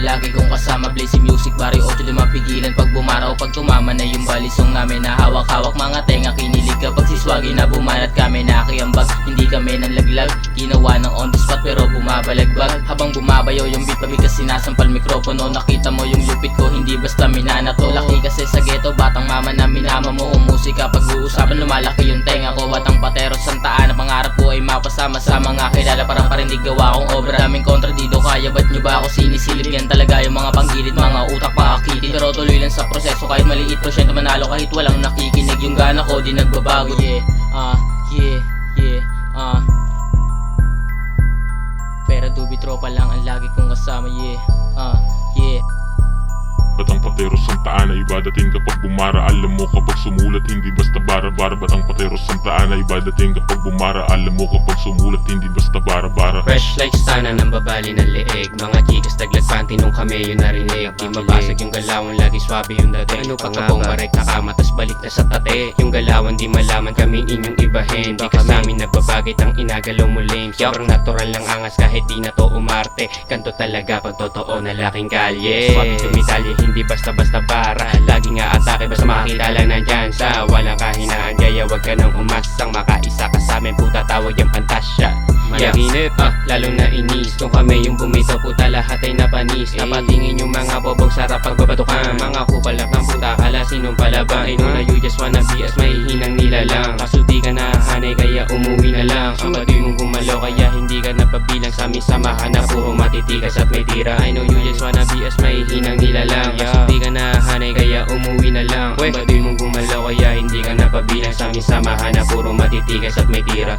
ang lagi kong kasama. Blazing music, Barrio 8 di mapigilan. Pag bumaraw, pag tumama na yung balisong namin. Na hawak-hawak mga tenga, kinilig kapag siswagi na bumanat kami. Nakiambag, hindi kami nanlaglag. Ginawa ng on the spot pero bumabalagbag. Habang bumabayo yung beat, pabigas sinasampal mikropono. Nakita mo yung lupit ko, hindi basta minanato. Laki kasi sa ghetto, batang mama na minama mo. Musika pag-uusapan, lumalaki yung tenga ko. At ang patero Santa Ana, pangarap ko ay mapasama sa mga kilala. Parang parinig gawa kong obra. Daming kontra dito, kaya ba't nyo ba ako sinisilip? Yan talaga yung mga panggilid, mga utak pakakitid. Pero tuloy lang sa proseso, kahit maliit prosyento manalo. Kahit walang nakikinig, yung gana ko di nagbabago. Pero dubi tropa lang ang lagi kong kasama. Ba't ang patero Santa Ana iba dating kapag bumara? Alam mo kapag sumulat hindi basta bara-bara. Ba't ang patero Santa Ana iba dating kapag bumara? Alam mo kapag sumulat hindi basta bara-bara. Fresh like sana nang babali ng leeg. Mga chikas taglagpanti nung kami yun narinig. Di mabasag yung galawan, lagi swabe yung dati. Ano pa nga ba? Marek nakama tas balik na sa tate. Yung galawan di malaman kami inyong ibahin. Di ka namin nagbabagay tang inagalaw mo lame. Sobrang natural lang angas kahit di na to umarte. Kanto talaga pag totoo na laking kalye. Swabe tumitalye hindi basta-basta para. Lagi nga atake basta makakita lang nandyan sa walang kahinaan. Kaya wag ka nang umasang makaisa ka sa amin, puta tawag yung pantasya. Mayaginip, lalo na inis. Kung kami yung bumitaw, puta lahat ay napanis. Napatingin yung mga bobog sarap pagbabatukan. Mga kupal lang ng puta, kala sinong palabang. I know na you just wanna be as mahihinang nila lang. Kaso di ka nahanay kaya umuwi na lang. Ang batoy mong gumalaw kaya hindi ka napabilang. Sa amin samahan na puro matitigas at may tira. I know you just wanna be as mahihinang nila lang. Kaso di ka nahanay kaya umuwi na lang. Ang batoy mong gumalaw kaya hindi ka napabilang. Sa amin samahan na puro matitigas at may tira.